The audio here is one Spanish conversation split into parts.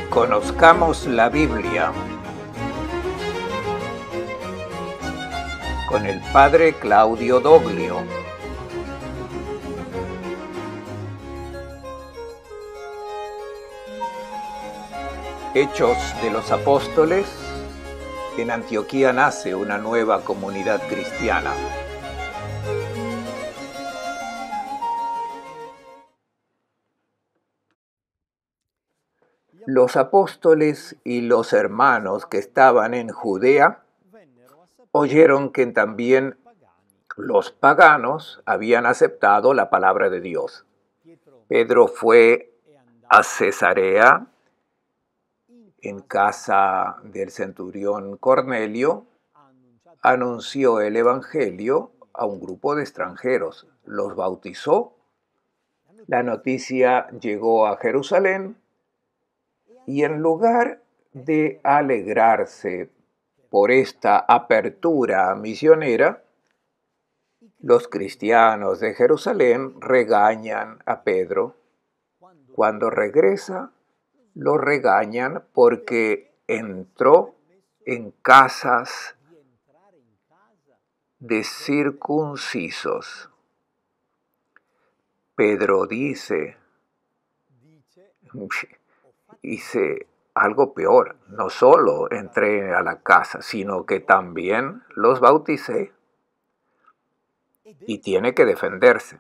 Conozcamos la Biblia con el padre Claudio Doglio. Hechos de los Apóstoles. En Antioquía nace una nueva comunidad cristiana. Los apóstoles y los hermanos que estaban en Judea oyeron que también los paganos habían aceptado la palabra de Dios. Pedro fue a Cesarea, en casa del centurión Cornelio, anunció el evangelio a un grupo de extranjeros, los bautizó. La noticia llegó a Jerusalén y en lugar de alegrarse por esta apertura misionera, los cristianos de Jerusalén regañan a Pedro. Cuando regresa, lo regañan porque entró en casas de circuncisos. Pedro dice, hice algo peor, no solo entré a la casa, sino que también los bauticé. Y tiene que defenderse.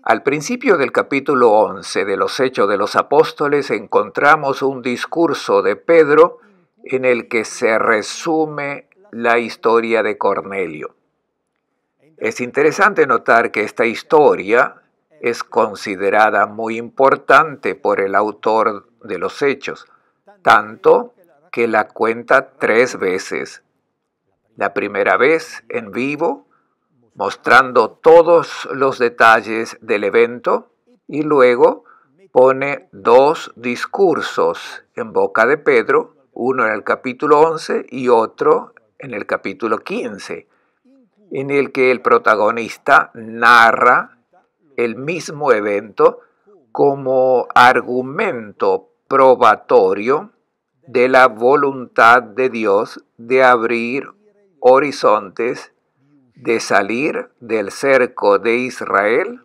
Al principio del capítulo 11 de los Hechos de los Apóstoles encontramos un discurso de Pedro en el que se resume la historia de Cornelio. Es interesante notar que esta historia es considerada muy importante por el autor de los Hechos, tanto que la cuenta 3 veces. La primera vez en vivo, mostrando todos los detalles del evento, y luego pone 2 discursos en boca de Pedro, uno en el capítulo 11 y otro en el capítulo 15, en el que el protagonista narra el mismo evento como argumento probatorio de la voluntad de Dios de abrir horizontes, de salir del cerco de Israel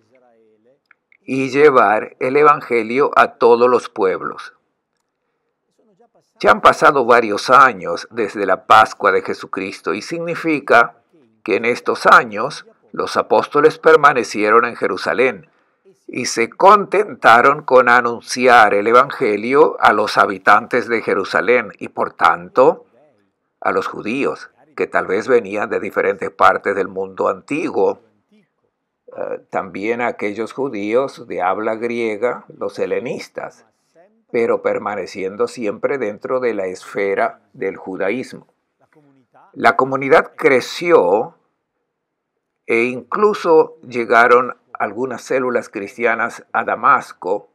y llevar el evangelio a todos los pueblos. Ya han pasado varios años desde la Pascua de Jesucristo y significa que en estos años los apóstoles permanecieron en Jerusalén y se contentaron con anunciar el evangelio a los habitantes de Jerusalén y por tanto a los judíos, que tal vez venían de diferentes partes del mundo antiguo, también a aquellos judíos de habla griega, los helenistas, pero permaneciendo siempre dentro de la esfera del judaísmo. La comunidad creció e incluso llegaron algunas células cristianas a Damasco.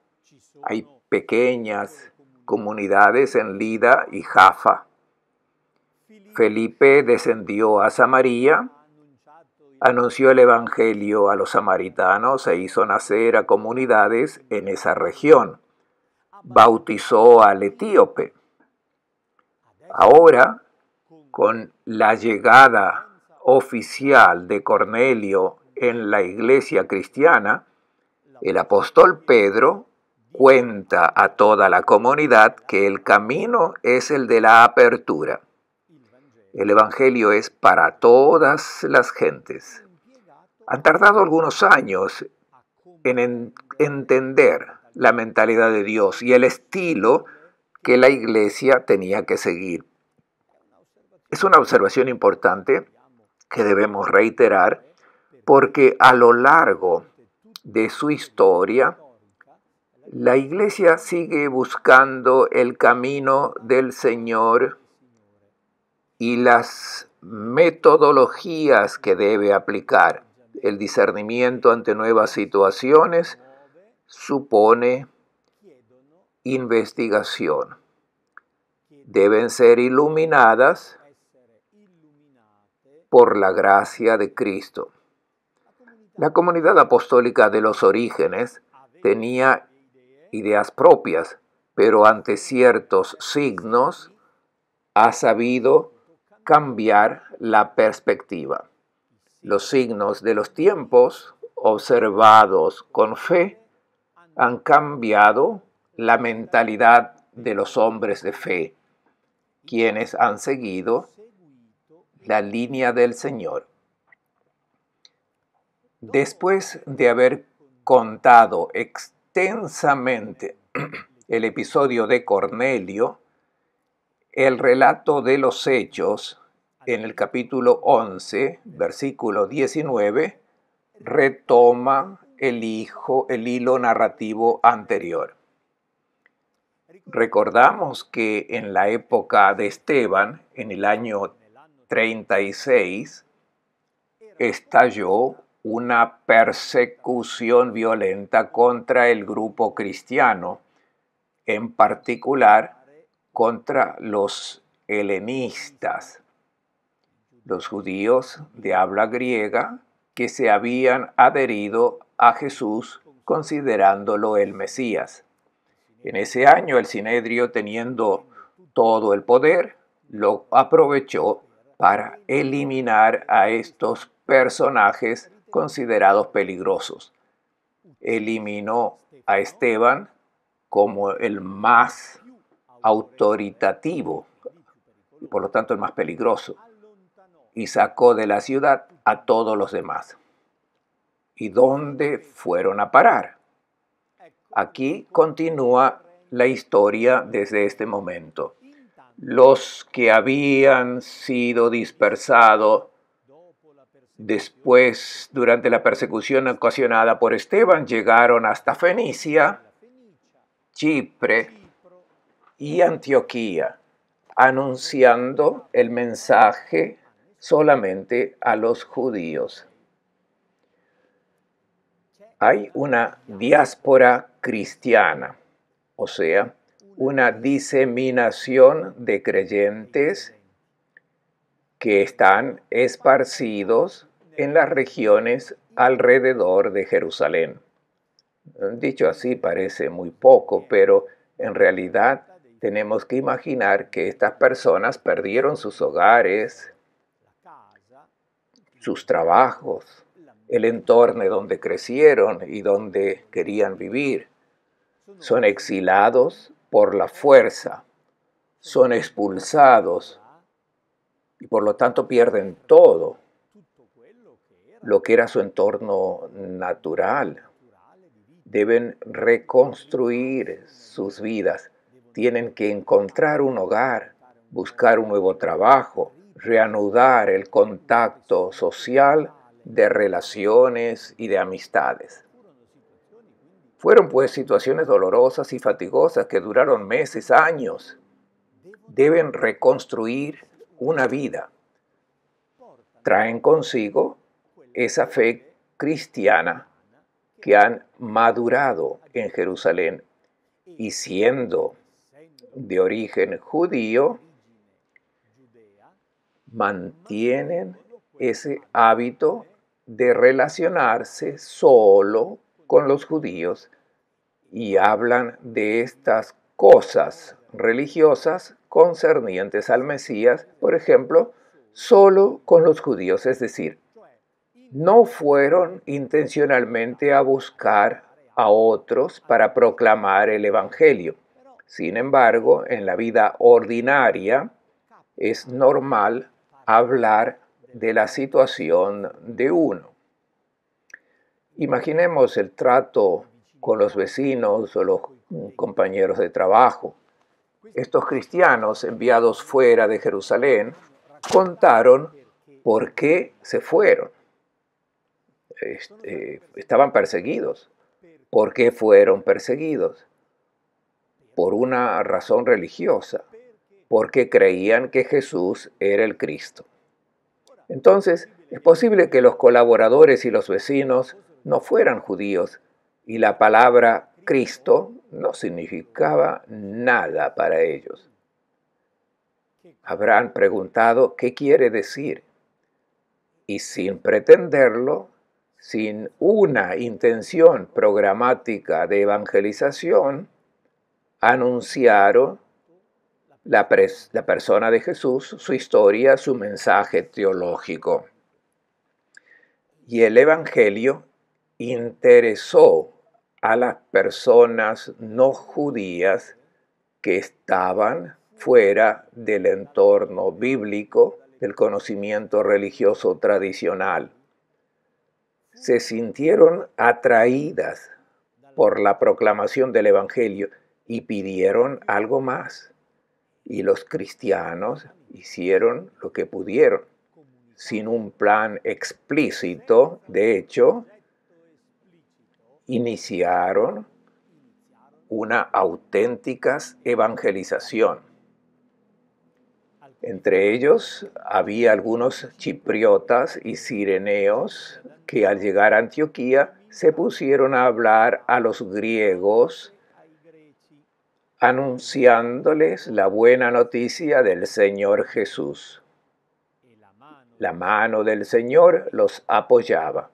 Hay pequeñas comunidades en Lida y Jaffa. Felipe descendió a Samaria, anunció el evangelio a los samaritanos e hizo nacer a comunidades en esa región. Bautizó al etíope. Ahora, con la llegada oficial de Cornelio en la iglesia cristiana, el apóstol Pedro cuenta a toda la comunidad que el camino es el de la apertura. El evangelio es para todas las gentes. Han tardado algunos años en entender la mentalidad de Dios y el estilo que la iglesia tenía que seguir. Es una observación importante que debemos reiterar porque a lo largo de su historia, la iglesia sigue buscando el camino del Señor y las metodologías que debe aplicar. El discernimiento ante nuevas situaciones supone investigación. Deben ser iluminadas por la gracia de Cristo. La comunidad apostólica de los orígenes tenía ideas propias, pero ante ciertos signos ha sabido cambiar la perspectiva. Los signos de los tiempos, observados con fe, han cambiado la mentalidad de los hombres de fe, quienes han seguido la línea del Señor. Después de haber contado extensamente el episodio de Cornelio, el relato de los Hechos, en el capítulo 11, versículo 19, retoma el hilo narrativo anterior. Recordamos que en la época de Esteban, en el año 36, estalló una persecución violenta contra el grupo cristiano, en particular contra los helenistas, los judíos de habla griega que se habían adherido a Jesús considerándolo el Mesías. En ese año el Sinedrio, teniendo todo el poder, lo aprovechó para eliminar a estos personajes considerados peligrosos. Eliminó a Esteban como el más autoritativo y por lo tanto el más peligroso, y sacó de la ciudad a todos los demás. ¿Y dónde fueron a parar? Aquí continúa la historia desde este momento. Los que habían sido dispersados después, durante la persecución ocasionada por Esteban, llegaron hasta Fenicia, Chipre y Antioquía, anunciando el mensaje solamente a los judíos. Hay una diáspora cristiana, o sea, una diseminación de creyentes que están esparcidos en las regiones alrededor de Jerusalén. Dicho así parece muy poco, pero en realidad tenemos que imaginar que estas personas perdieron sus hogares, sus trabajos, el entorno donde crecieron y donde querían vivir. Son exilados por la fuerza, son expulsados y por lo tanto pierden todo lo que era su entorno natural. Deben reconstruir sus vidas, tienen que encontrar un hogar, buscar un nuevo trabajo, reanudar el contacto social de relaciones y de amistades. Fueron pues situaciones dolorosas y fatigosas que duraron meses, años. Deben reconstruir una vida. Traen consigo esa fe cristiana que han madurado en Jerusalén y siendo de origen judío, mantienen ese hábito de relacionarse solo con los judíos y hablan de estas cosas religiosas concernientes al Mesías, por ejemplo, solo con los judíos, es decir, no fueron intencionalmente a buscar a otros para proclamar el Evangelio. Sin embargo, en la vida ordinaria es normal hablar de la situación de uno. Imaginemos el trato con los vecinos o los compañeros de trabajo. Estos cristianos enviados fuera de Jerusalén contaron por qué se fueron. Estaban perseguidos. ¿Por qué fueron perseguidos? Por una razón religiosa, porque creían que Jesús era el Cristo. Entonces, es posible que los colaboradores y los vecinos no fueran judíos y la palabra Cristo no significaba nada para ellos. Habrán preguntado qué quiere decir y sin pretenderlo, sin una intención programática de evangelización, anunciaron la persona de Jesús, su historia, su mensaje teológico. Y el Evangelio interesó a las personas no judías que estaban fuera del entorno bíblico, del conocimiento religioso tradicional. Se sintieron atraídas por la proclamación del Evangelio y pidieron algo más. Y los cristianos hicieron lo que pudieron, sin un plan explícito. De hecho, iniciaron una auténtica evangelización. Entre ellos había algunos chipriotas y cireneos que al llegar a Antioquía se pusieron a hablar a los griegos, anunciándoles la buena noticia del Señor Jesús. La mano del Señor los apoyaba,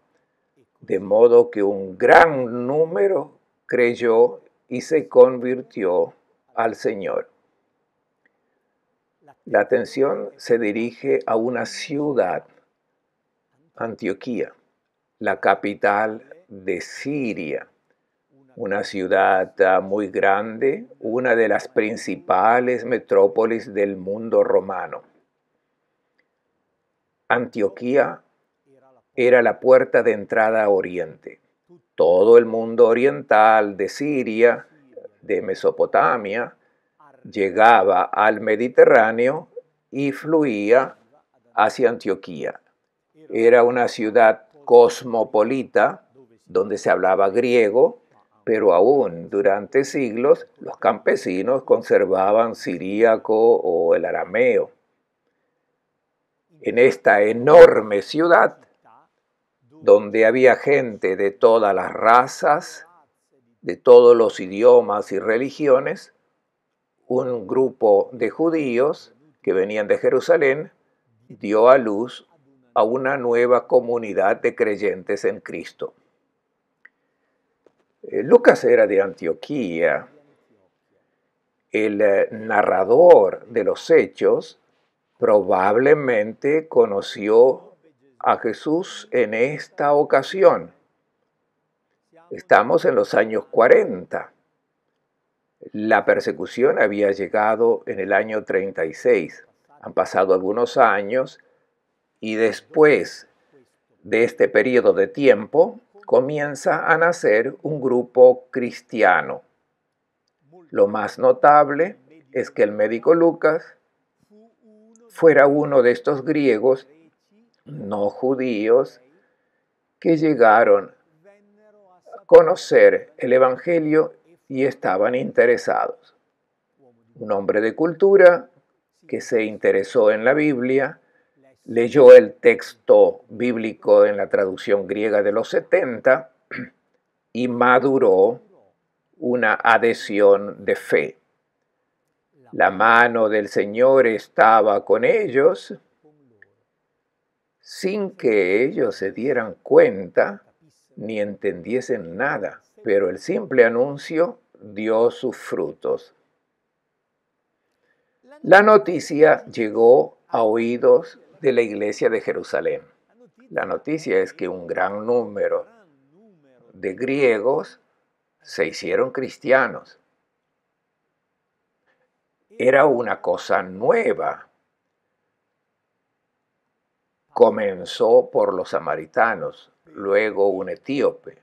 de modo que un gran número creyó y se convirtió al Señor. La atención se dirige a una ciudad, Antioquía, la capital de Siria, una ciudad muy grande, una de las principales metrópolis del mundo romano. Antioquía era la puerta de entrada a Oriente. Todo el mundo oriental de Siria, de Mesopotamia, llegaba al Mediterráneo y fluía hacia Antioquía. Era una ciudad cosmopolita donde se hablaba griego, pero aún durante siglos los campesinos conservaban siríaco o el arameo. En esta enorme ciudad, donde había gente de todas las razas, de todos los idiomas y religiones, un grupo de judíos que venían de Jerusalén dio a luz a una nueva comunidad de creyentes en Cristo. Lucas era de Antioquía. El narrador de los hechos probablemente conoció a Jesús en esta ocasión. Estamos en los años 40. La persecución había llegado en el año 36. Han pasado algunos años y después de este periodo de tiempo comienza a nacer un grupo cristiano. Lo más notable es que el médico Lucas fuera uno de estos griegos no judíos que llegaron a conocer el Evangelio y estaban interesados. Un hombre de cultura que se interesó en la Biblia, leyó el texto bíblico en la traducción griega de los 70 y maduró una adhesión de fe. La mano del Señor estaba con ellos sin que ellos se dieran cuenta ni entendiesen nada, pero el simple anuncio dio sus frutos. La noticia llegó a oídos de la iglesia de Jerusalén. La noticia es que un gran número de griegos se hicieron cristianos. Era una cosa nueva. Comenzó por los samaritanos, luego un etíope,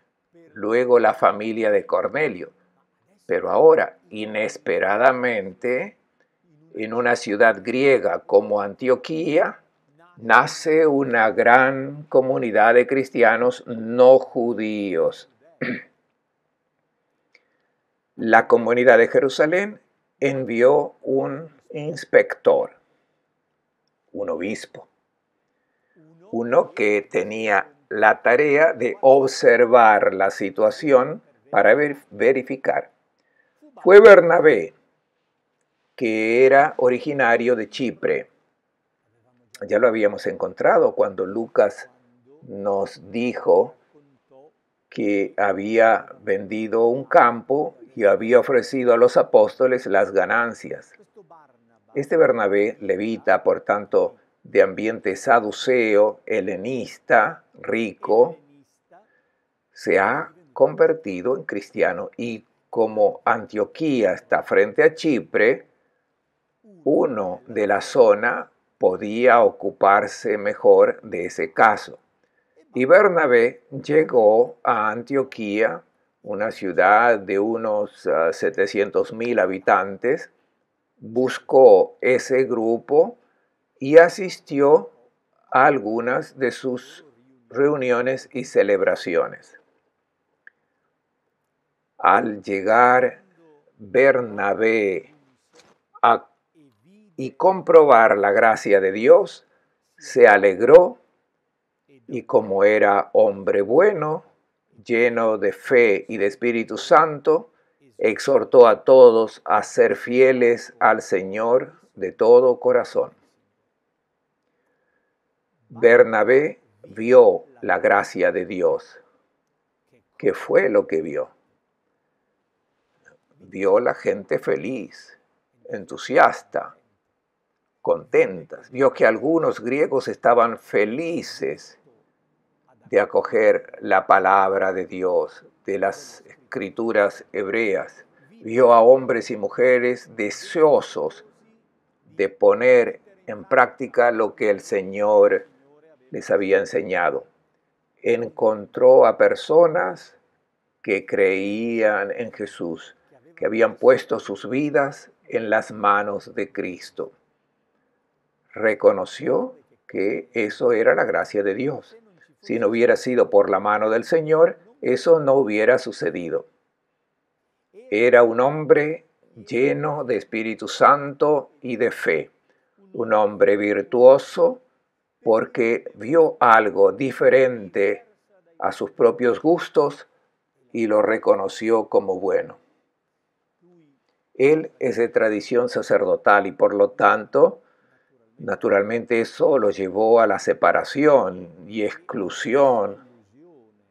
luego la familia de Cornelio. Pero ahora, inesperadamente, en una ciudad griega como Antioquía, nace una gran comunidad de cristianos no judíos. La comunidad de Jerusalén envió un inspector, un obispo, uno que tenía la tarea de observar la situación para verificar. Fue Bernabé, que era originario de Chipre. Ya lo habíamos encontrado cuando Lucas nos dijo que había vendido un campo y había ofrecido a los apóstoles las ganancias. Este Bernabé, levita, por tanto, de ambiente saduceo, helenista, rico, se ha convertido en cristiano, y como Antioquía está frente a Chipre, uno de la zona podía ocuparse mejor de ese caso. Y Bernabé llegó a Antioquía, una ciudad de unos 700,000 habitantes, buscó ese grupo y asistió a algunas de sus reuniones y celebraciones. Al llegar Bernabé y comprobar la gracia de Dios, se alegró, y como era hombre bueno, lleno de fe y de Espíritu Santo, exhortó a todos a ser fieles al Señor de todo corazón. Bernabé vio la gracia de Dios. ¿Qué fue lo que vio? Vio la gente feliz, entusiasta, contentas. Vio que algunos griegos estaban felices de acoger la palabra de Dios, de las escrituras hebreas. Vio a hombres y mujeres deseosos de poner en práctica lo que el Señor les había enseñado. Encontró a personas que creían en Jesús, que habían puesto sus vidas en las manos de Cristo. Reconoció que eso era la gracia de Dios. Si no hubiera sido por la mano del Señor, eso no hubiera sucedido. Era un hombre lleno de Espíritu Santo y de fe, un hombre virtuoso porque vio algo diferente a sus propios gustos y lo reconoció como bueno. Él es de tradición sacerdotal y por lo tanto, naturalmente eso lo llevó a la separación y exclusión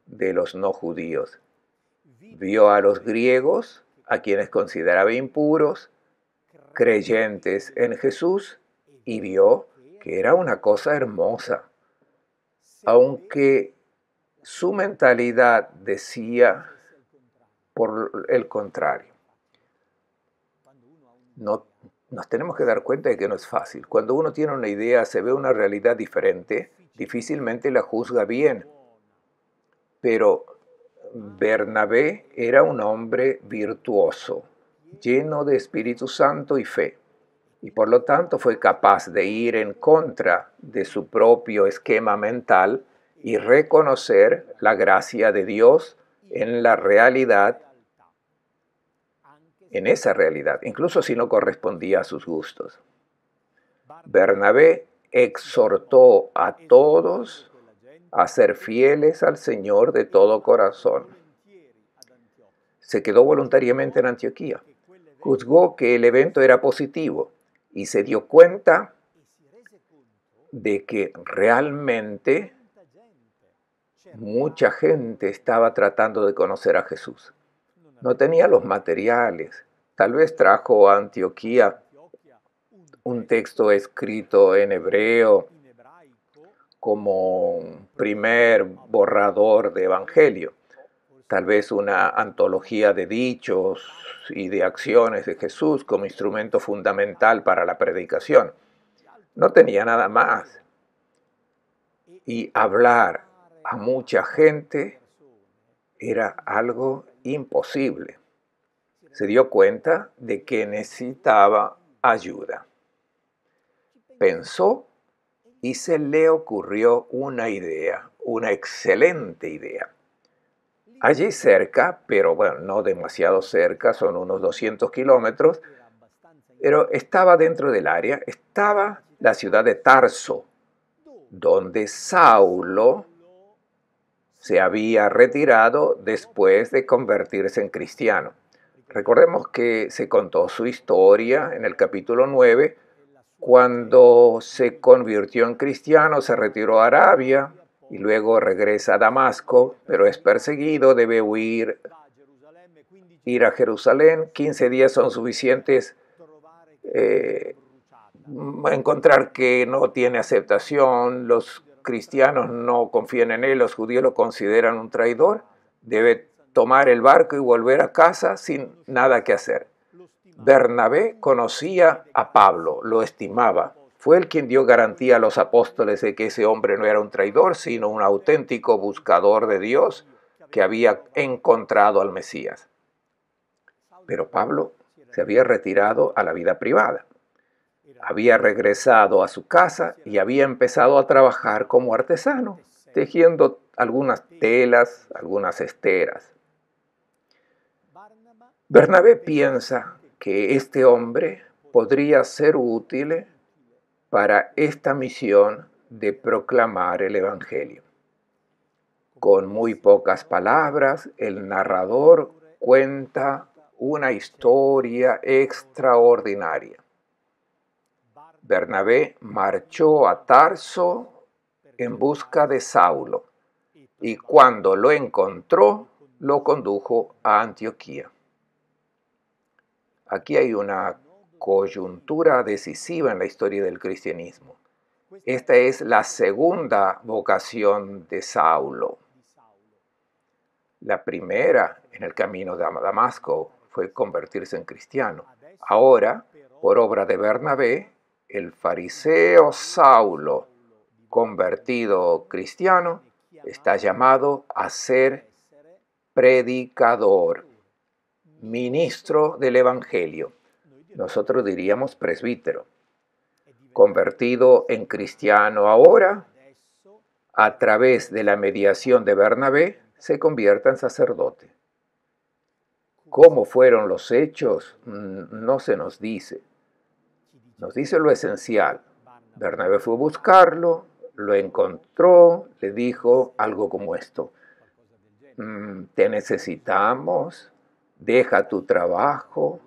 de los no judíos. Vio a los griegos, a quienes consideraba impuros, creyentes en Jesús, y vio que era una cosa hermosa, aunque su mentalidad decía por el contrario. Nos tenemos que dar cuenta de que no es fácil. Cuando uno tiene una idea, se ve una realidad diferente, difícilmente la juzga bien. Pero Bernabé era un hombre virtuoso, lleno de Espíritu Santo y fe, y por lo tanto fue capaz de ir en contra de su propio esquema mental y reconocer la gracia de Dios en la realidad, en esa realidad, incluso si no correspondía a sus gustos. Bernabé exhortó a todos a ser fieles al Señor de todo corazón. Se quedó voluntariamente en Antioquía. Juzgó que el evento era positivo y se dio cuenta de que realmente mucha gente estaba tratando de conocer a Jesús. No tenía los materiales. Tal vez trajo a Antioquía un texto escrito en hebreo como un primer borrador de evangelio. Tal vez una antología de dichos y de acciones de Jesús como instrumento fundamental para la predicación. No tenía nada más. Y hablar a mucha gente era algo imposible. Se dio cuenta de que necesitaba ayuda. Pensó y se le ocurrió una idea, una excelente idea. Allí cerca, pero bueno, no demasiado cerca, son unos 200 kilómetros, pero estaba dentro del área, estaba la ciudad de Tarso, donde Saulo se había retirado después de convertirse en cristiano. Recordemos que se contó su historia en el capítulo 9, cuando se convirtió en cristiano, se retiró a Arabia y luego regresa a Damasco, pero es perseguido, debe huir ir a Jerusalén. 15 días son suficientes. Encontrar que no tiene aceptación, los cristianos no confían en él, los judíos lo consideran un traidor, debe tomar el barco y volver a casa sin nada que hacer. Bernabé conocía a Pablo, lo estimaba. Fue él quien dio garantía a los apóstoles de que ese hombre no era un traidor, sino un auténtico buscador de Dios que había encontrado al Mesías. Pero Pablo se había retirado a la vida privada. Había regresado a su casa y había empezado a trabajar como artesano, tejiendo algunas telas, algunas esteras. Bernabé piensa que este hombre podría ser útil para esta misión de proclamar el Evangelio. Con muy pocas palabras, el narrador cuenta una historia extraordinaria. Bernabé marchó a Tarso en busca de Saulo y cuando lo encontró, lo condujo a Antioquía. Aquí hay una coyuntura decisiva en la historia del cristianismo. Esta es la segunda vocación de Saulo. La primera, en el camino de Damasco, fue convertirse en cristiano. Ahora, por obra de Bernabé, el fariseo Saulo, convertido cristiano, está llamado a ser predicador, ministro del Evangelio. Nosotros diríamos presbítero. Convertido en cristiano ahora, a través de la mediación de Bernabé, se convierta en sacerdote. ¿Cómo fueron los hechos? No se nos dice. Nos dice lo esencial. Bernabé fue a buscarlo, lo encontró, le dijo algo como esto: te necesitamos, deja tu trabajo,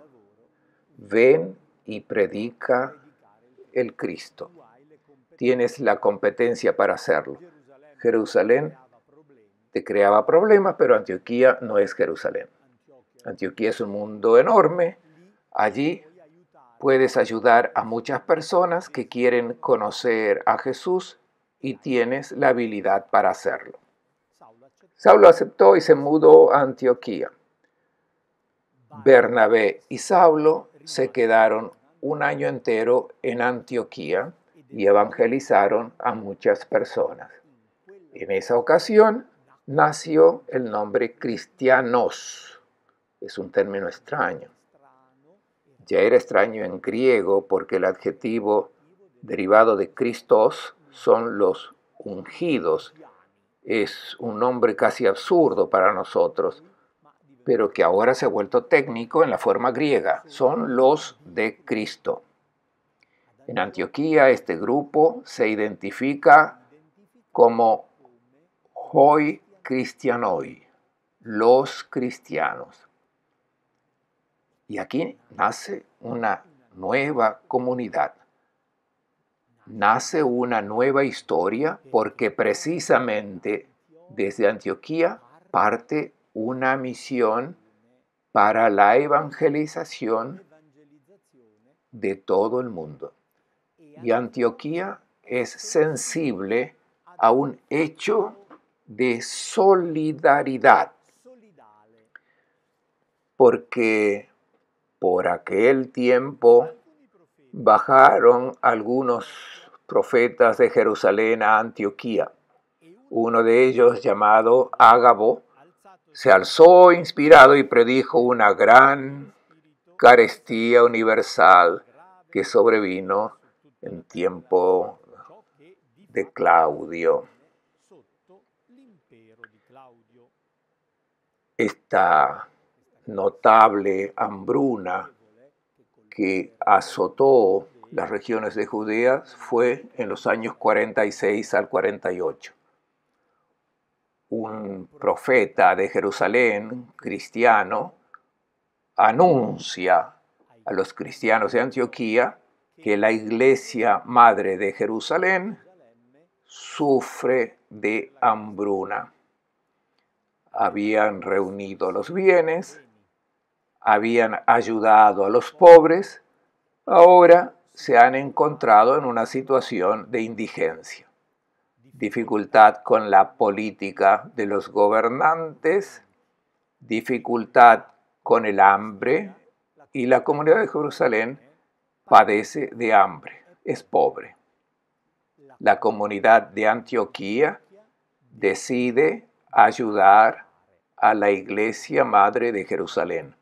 ven y predica el Cristo. Tienes la competencia para hacerlo. Jerusalén te creaba problemas, pero Antioquía no es Jerusalén. Antioquía es un mundo enorme. Allí puedes ayudar a muchas personas que quieren conocer a Jesús y tienes la habilidad para hacerlo. Saulo aceptó y se mudó a Antioquía. Bernabé y Saulo se quedaron un año entero en Antioquía y evangelizaron a muchas personas. En esa ocasión nació el nombre cristianos. Es un término extraño. Ya era extraño en griego porque el adjetivo derivado de Christos son los ungidos. Es un nombre casi absurdo para nosotros, pero que ahora se ha vuelto técnico en la forma griega. Son los de Cristo. En Antioquía este grupo se identifica como hoi Christianoi, los cristianos. Y aquí nace una nueva comunidad. Nace una nueva historia porque precisamente desde Antioquía parte una misión para la evangelización de todo el mundo. Y Antioquía es sensible a un hecho de solidaridad, porque por aquel tiempo bajaron algunos profetas de Jerusalén a Antioquía. Uno de ellos, llamado Ágabo, se alzó inspirado y predijo una gran carestía universal que sobrevino en tiempo de Claudio. Esta notable hambruna que azotó las regiones de Judea fue en los años 46 al 48. Un profeta de Jerusalén, cristiano, anuncia a los cristianos de Antioquía que la iglesia madre de Jerusalén sufre de hambruna. Habían reunido los bienes, habían ayudado a los pobres, ahora se han encontrado en una situación de indigencia, dificultad con la política de los gobernantes, dificultad con el hambre, y la comunidad de Jerusalén padece de hambre, es pobre. La comunidad de Antioquía decide ayudar a la iglesia madre de Jerusalén.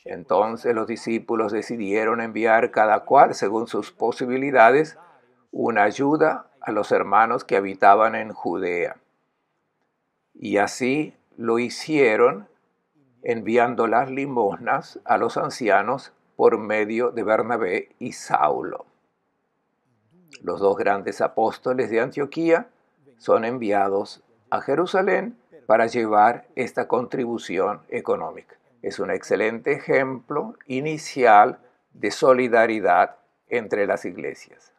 Entonces los discípulos decidieron enviar cada cual, según sus posibilidades, una ayuda a los hermanos que habitaban en Judea. Y así lo hicieron enviando las limosnas a los ancianos por medio de Bernabé y Saulo. Los dos grandes apóstoles de Antioquía son enviados a Jerusalén para llevar esta contribución económica. Es un excelente ejemplo inicial de solidaridad entre las iglesias.